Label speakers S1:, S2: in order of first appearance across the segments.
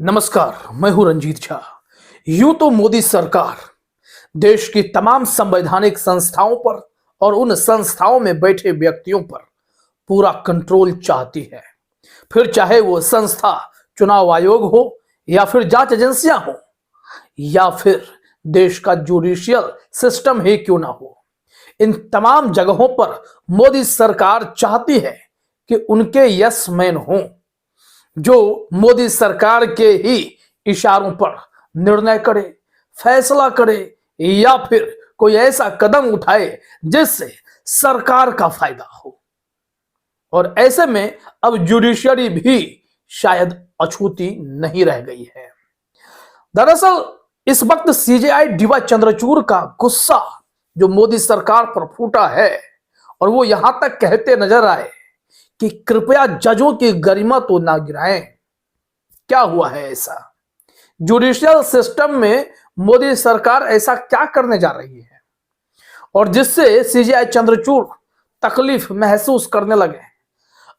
S1: नमस्कार, मैं हूं रंजीत झा। यूं तो मोदी सरकार देश की तमाम संवैधानिक संस्थाओं पर और उन संस्थाओं में बैठे व्यक्तियों पर पूरा कंट्रोल चाहती है। फिर चाहे वो संस्था चुनाव आयोग हो या फिर जांच एजेंसियां हो या फिर देश का जुडिशियल सिस्टम ही क्यों ना हो, इन तमाम जगहों पर मोदी सरकार चाहती है कि उनके यस मैन हों, जो मोदी सरकार के ही इशारों पर निर्णय करे, फैसला करे या फिर कोई ऐसा कदम उठाए जिससे सरकार का फायदा हो। और ऐसे में अब जुडिशरी भी शायद अछूती नहीं रह गई है। दरअसल इस वक्त सीजेआई डीवाई चंद्रचूड़ का गुस्सा जो मोदी सरकार पर फूटा है और वो यहां तक कहते नजर आए कि कृपया जजों की गरिमा तो ना गिराएं। क्या हुआ है ऐसा? जुडिशियल सिस्टम में मोदी सरकार ऐसा क्या करने जा रही है और जिससे सीजेआई चंद्रचूड़ तकलीफ महसूस करने लगे?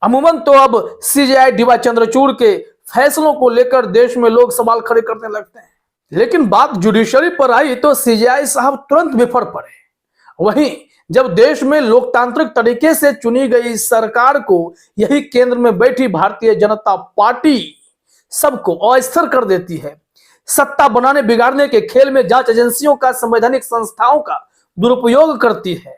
S1: अमूमन तो अब सीजेआई डीवाई चंद्रचूड़ के फैसलों को लेकर देश में लोग सवाल खड़े करने लगते हैं, लेकिन बात जुडिशरी पर आई तो सीजेआई साहब तुरंत बिफर पड़े। वहीं जब देश में लोकतांत्रिक तरीके से चुनी गई सरकार को यही केंद्र में बैठी भारतीय जनता पार्टी सबको अस्थिर कर देती है, सत्ता बनाने बिगाड़ने के खेल में जांच एजेंसियों का, संवैधानिक संस्थाओं का दुरुपयोग करती है,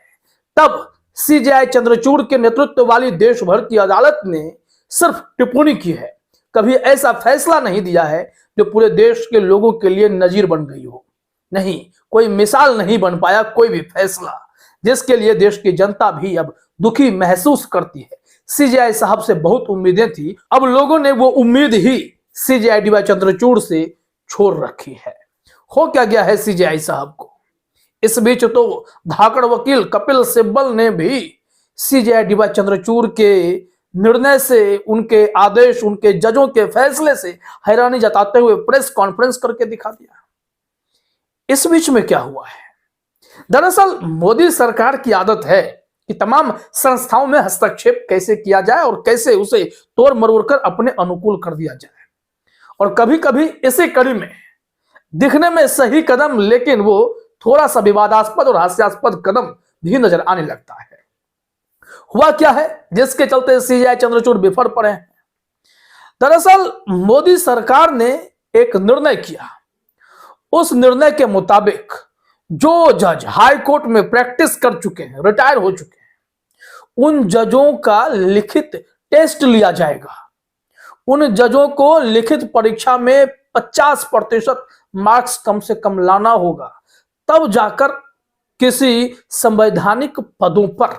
S1: तब सीजेआई चंद्रचूड़ के नेतृत्व वाली देश भर की अदालत ने सिर्फ टिप्पणी की है, कभी ऐसा फैसला नहीं दिया है जो पूरे देश के लोगों के लिए नजीर बन गई हो। नहीं, कोई मिसाल नहीं बन पाया कोई भी फैसला जिसके लिए देश की जनता भी अब दुखी महसूस करती है। सीजेआई साहब से बहुत उम्मीदें थी, अब लोगों ने वो उम्मीद ही सीजेआई डीवाई चंद्रचूड़ से छोड़ रखी है। हो क्या गया है सीजेआई साहब को? इस बीच तो धाकड़ वकील कपिल सिब्बल ने भी सीजेआई डीवाई चंद्रचूड़ के निर्णय से, उनके आदेश, उनके जजों के फैसले से हैरानी जताते हुए प्रेस कॉन्फ्रेंस करके दिखा दिया। इस बीच में क्या हुआ है? दरअसल मोदी सरकार की आदत है कि तमाम संस्थाओं में हस्तक्षेप कैसे किया जाए और कैसे उसे तोड़ मरोड़ कर अपने अनुकूल कर दिया जाए। और कभी कभी इसी कड़ी में दिखने में सही कदम, लेकिन वो थोड़ा सा विवादास्पद और हास्यास्पद कदम भी नजर आने लगता है। हुआ क्या है जिसके चलते सीजेआई चंद्रचूड़ बिफर पड़े हैं? दरअसल मोदी सरकार ने एक निर्णय किया। उस निर्णय के मुताबिक जो जज हाई कोर्ट में प्रैक्टिस कर चुके हैं, रिटायर हो चुके हैं, उन जजों का लिखित टेस्ट लिया जाएगा। उन जजों को लिखित परीक्षा में 50% मार्क्स कम से कम लाना होगा, तब जाकर किसी संवैधानिक पदों पर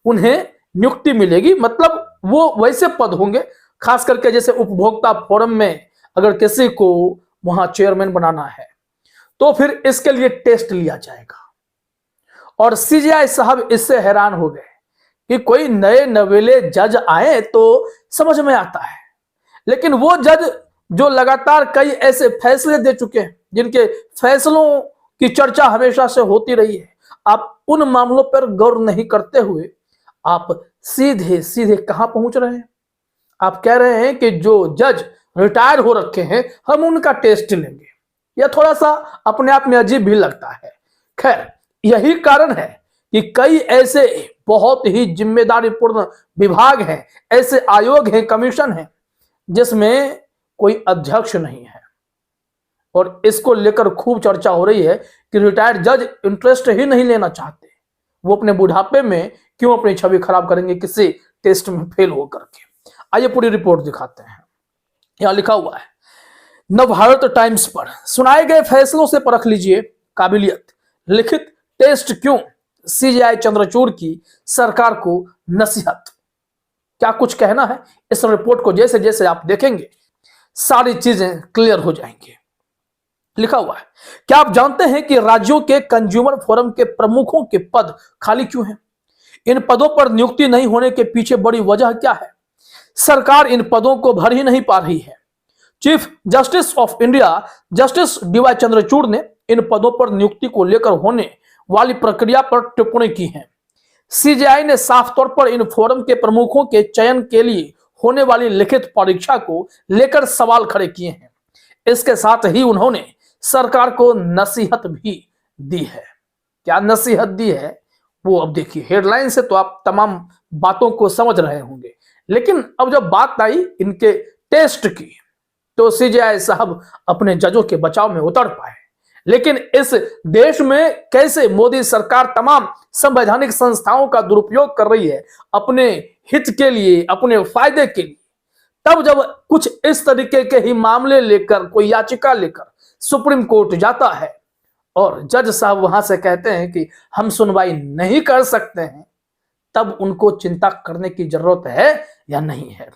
S1: उन्हें नियुक्ति मिलेगी। मतलब वो वैसे पद होंगे, खास करके जैसे उपभोक्ता फोरम में अगर किसी को वहां चेयरमैन बनाना है तो फिर इसके लिए टेस्ट लिया जाएगा। और सीजेआई साहब इससे हैरान हो गए कि कोई नए नवेले जज आए तो समझ में आता है, लेकिन वो जज जो लगातार कई ऐसे फैसले दे चुके हैं जिनके फैसलों की चर्चा हमेशा से होती रही है, आप उन मामलों पर गौर नहीं करते हुए आप सीधे सीधे कहां पहुंच रहे हैं? आप कह रहे हैं कि जो जज रिटायर हो रखे हैं हम उनका टेस्ट लेंगे। यह थोड़ा सा अपने आप में अजीब भी लगता है। खैर, यही कारण है कि कई ऐसे बहुत ही जिम्मेदारीपूर्ण विभाग हैं, ऐसे आयोग हैं, कमीशन हैं जिसमें कोई अध्यक्ष नहीं है। और इसको लेकर खूब चर्चा हो रही है कि रिटायर्ड जज इंटरेस्ट ही नहीं लेना चाहते, वो अपने बुढ़ापे में क्यों अपनी छवि खराब करेंगे किसी टेस्ट में फेल होकर के। आइए पूरी रिपोर्ट दिखाते हैं। यहां लिखा हुआ है, नवभारत टाइम्स पर सुनाए गए फैसलों से परख लीजिए काबिलियत, लिखित टेस्ट क्यों, सीजेआई चंद्रचूड़ की सरकार को नसीहत। क्या कुछ कहना है? इस रिपोर्ट को जैसे जैसे आप देखेंगे सारी चीजें क्लियर हो जाएंगी। लिखा हुआ है, क्या आप जानते हैं कि राज्यों के कंज्यूमर फोरम के प्रमुखों के पद खाली क्यों हैं? इन पदों पर नियुक्ति नहीं होने के पीछे बड़ी वजह क्या है? सरकार इन पदों को भर ही नहीं पा रही है। Chief justice of India justice DY Chandrachud ने इन पदों पर नियुक्ति को लेकर होने वाली प्रक्रिया पर टिप्पणी की है। सीजेआई ने साफ तौर पर इन फोरम के प्रमुखों के चयन के लिए होने वाली लिखित परीक्षा को लेकर सवाल खड़े किए हैं। इसके साथ ही उन्होंने सरकार को नसीहत भी दी है। क्या नसीहत दी है वो अब देखिए, हेडलाइन से तो आप तमाम बातों को समझ रहे होंगे, लेकिन अब जब बात आई इनके टेस्ट की तो सीजेआई साहब अपने जजों के बचाव में उतर पाए। लेकिन इस देश में कैसे मोदी सरकार तमाम संवैधानिक संस्थाओं का दुरुपयोग कर रही है अपने हित के लिए, अपने फायदे के लिए, तब जब कुछ इस तरीके के ही मामले लेकर, कोई याचिका लेकर सुप्रीम कोर्ट जाता है और जज साहब वहां से कहते हैं कि हम सुनवाई नहीं कर सकते हैं, तब उनको चिंता करने की जरूरत है या नहीं है।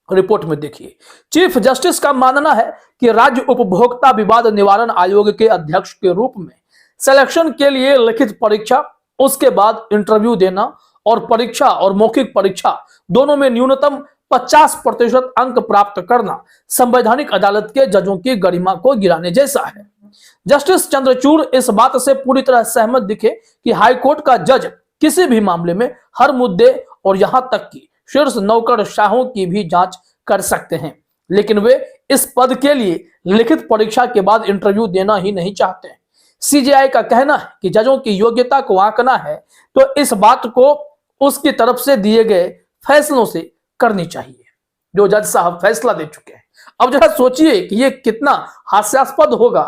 S1: रिपोर्ट में देखिए, चीफ जस्टिस का मानना है कि राज्य उपभोक्ता विवाद निवारण आयोग के अध्यक्ष के रूप में सिलेक्शन के लिए लिखित परीक्षा, उसके बाद इंटरव्यू देना और परीक्षा और मौखिक परीक्षा दोनों में न्यूनतम 50% अंक प्राप्त करना संवैधानिक अदालत के जजों की गरिमा को गिराने जैसा है। जस्टिस चंद्रचूड़ इस बात से पूरी तरह सहमत दिखे कि हाईकोर्ट का जज किसी भी मामले में हर मुद्दे और यहां तक कि शीर्ष नौकरशाहों की भी जांच कर सकते हैं, लेकिन वे इस पद के लिए लिखित परीक्षा के बाद इंटरव्यू देना ही नहीं चाहते। सीजेआई का कहना है कि जजों की योग्यता को आंकना है तो इस बात को उसकी तरफ से दिए गए फैसलों से करनी चाहिए, जो जज साहब फैसला दे चुके हैं। अब जरा सोचिए कि ये कितना हास्यास्पद होगा।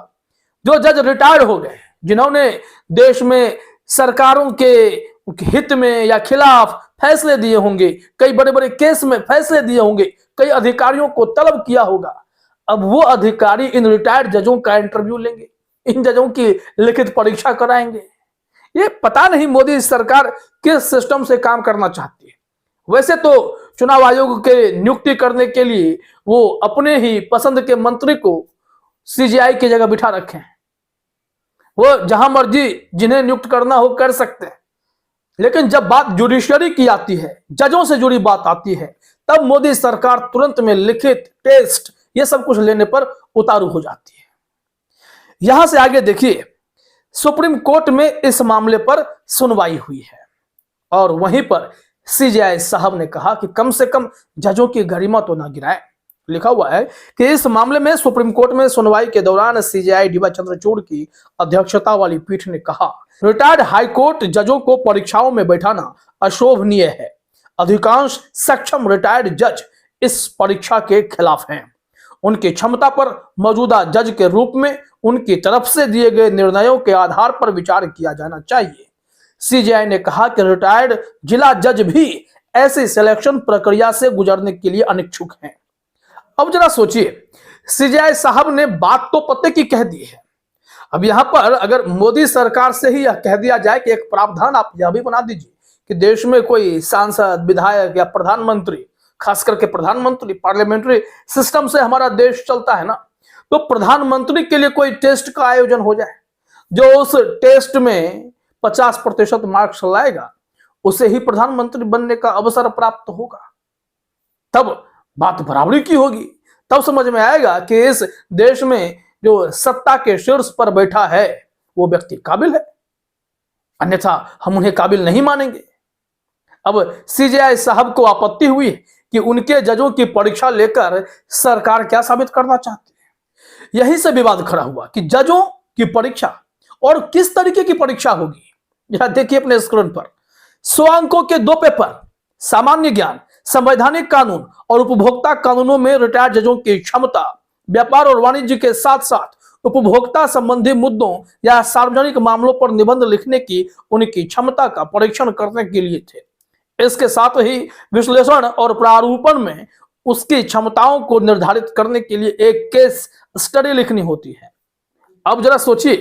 S1: जो जज रिटायर्ड हो गए, जिन्होंने देश में सरकारों के हित में या खिलाफ फैसले दिए होंगे, कई बड़े बड़े केस में फैसले दिए होंगे, कई अधिकारियों को तलब किया होगा, अब वो अधिकारी इन रिटायर्ड जजों का इंटरव्यू लेंगे, इन जजों की लिखित परीक्षा कराएंगे। ये पता नहीं मोदी सरकार किस सिस्टम से काम करना चाहती है। वैसे तो चुनाव आयोग के नियुक्ति करने के लिए वो अपने ही पसंद के मंत्री को सीजेआई की जगह बिठा रखे हैं, वो जहां मर्जी जिन्हें नियुक्त करना हो कर सकते हैं। लेकिन जब बात जुडिशरी की आती है, जजों से जुड़ी बात आती है, तब मोदी सरकार तुरंत में लिखित, टेस्ट, ये सब कुछ लेने पर उतारू हो जाती है। यहां से आगे देखिए, सुप्रीम कोर्ट में इस मामले पर सुनवाई हुई है और वहीं पर सीजेआई साहब ने कहा कि कम से कम जजों की गरिमा तो ना गिराए। लिखा हुआ है कि इस मामले में सुप्रीम कोर्ट में सुनवाई के दौरान सीजेआई डी वाई चंद्रचूड़ की अध्यक्षता वाली पीठ ने कहा, रिटायर्ड हाईकोर्ट जजों को परीक्षाओं में बैठाना अशोभनीय है। अधिकांश सक्षम रिटायर्ड जज इस परीक्षा के खिलाफ हैं। उनकी क्षमता पर मौजूदा जज के रूप में उनकी तरफ से दिए गए निर्णयों के आधार पर विचार किया जाना चाहिए। सीजेआई ने कहा कि रिटायर्ड जिला जज भी ऐसी सिलेक्शन प्रक्रिया से गुजरने के लिए अनिच्छुक हैं। अब जरा सोचिए, सीजेआई साहब ने बात तो पते की कह दी है। अब यहां पर अगर मोदी सरकार से ही यह कह दिया जाए कि एक प्रावधान आप यह भी बना दीजिए कि देश में कोई सांसद, विधायक या प्रधानमंत्री, खास करके प्रधानमंत्री, पार्लियामेंट्री सिस्टम से हमारा देश चलता है ना, तो प्रधानमंत्री के लिए कोई टेस्ट का आयोजन हो जाए, जो उस टेस्ट में 50% मार्क्स लाएगा उसे ही प्रधानमंत्री बनने का अवसर प्राप्त होगा। तब बात बराबरी की होगी, तब समझ में आएगा कि इस देश में जो सत्ता के शीर्ष पर बैठा है वो व्यक्ति काबिल है, अन्यथा हम उन्हें काबिल नहीं मानेंगे। अब सीजेआई साहब को आपत्ति हुई कि उनके जजों की परीक्षा लेकर सरकार क्या साबित करना चाहती है। यहीं से विवाद खड़ा हुआ कि जजों की परीक्षा और किस तरीके की परीक्षा होगी। यहां देखिए अपने स्क्रीन पर 100 अंकों के 2 पेपर, सामान्य ज्ञान, संवैधानिक कानून और उपभोक्ता कानूनों में रिटायर्ड जजों की क्षमता, व्यापार और वाणिज्य के साथ साथ उपभोक्ता संबंधी मुद्दों या सार्वजनिक मामलों पर निबंध लिखने की उनकी क्षमता का परीक्षण करने के लिए थे। इसके साथ ही विश्लेषण और प्रारूपण में उसकी क्षमताओं को निर्धारित करने के लिए एक केस स्टडी लिखनी होती है। अब जरा सोचिए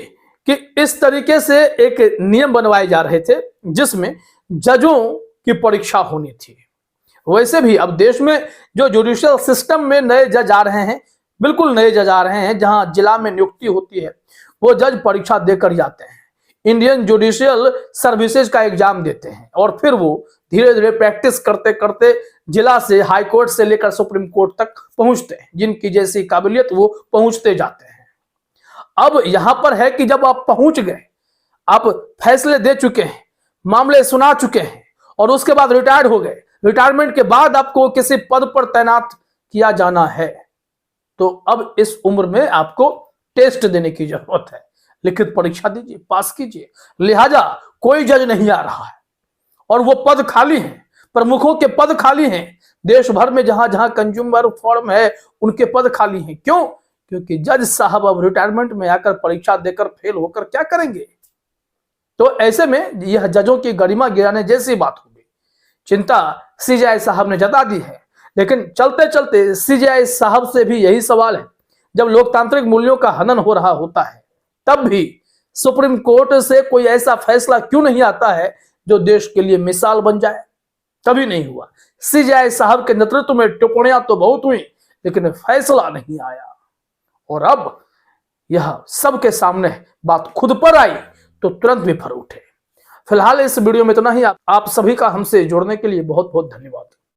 S1: कि इस तरीके से एक नियम बनवाए जा रहे थे जिसमें जजों की परीक्षा होनी थी। वैसे भी अब देश में जो जुडिशियल सिस्टम में नए जज आ रहे हैं, बिल्कुल नए जज आ रहे हैं, जहां जिला में नियुक्ति होती है वो जज परीक्षा देकर जाते हैं, इंडियन जुडिशियल सर्विसेज का एग्जाम देते हैं और फिर वो धीरे धीरे प्रैक्टिस करते करते जिला से, हाई कोर्ट से लेकर सुप्रीम कोर्ट तक पहुंचते हैं, जिनकी जैसी काबिलियत वो पहुंचते जाते हैं। अब यहां पर है कि जब आप पहुंच गए, आप फैसले दे चुके हैं, मामले सुना चुके हैं और उसके बाद रिटायर्ड हो गए, रिटायरमेंट के बाद आपको किसी पद पर तैनात किया जाना है तो अब इस उम्र में आपको टेस्ट देने की जरूरत है, लिखित परीक्षा दीजिए, पास कीजिए। लिहाजा कोई जज नहीं आ रहा है और वो पद खाली हैं, प्रमुखों के पद खाली हैं। देश भर में जहां जहां कंज्यूमर फॉर्म है उनके पद खाली हैं। क्यों? क्योंकि जज साहब अब रिटायरमेंट में आकर परीक्षा देकर फेल होकर क्या करेंगे? तो ऐसे में यह जजों की गरिमा गिराने जैसी बात होगी। चिंता सीजेआई साहब ने जता दी है, लेकिन चलते चलते सीजेआई साहब से भी यही सवाल है, जब लोकतांत्रिक मूल्यों का हनन हो रहा होता है तब भी सुप्रीम कोर्ट से कोई ऐसा फैसला क्यों नहीं आता है जो देश के लिए मिसाल बन जाए? कभी नहीं हुआ। सीजेआई साहब के नेतृत्व में टिप्पणियां तो बहुत हुई, लेकिन फैसला नहीं आया। और अब यह सबके सामने बात खुद पर आई तो तुरंत विफर उठे। फिलहाल इस वीडियो में इतना ही। आप सभी का हमसे जुड़ने के लिए बहुत बहुत धन्यवाद।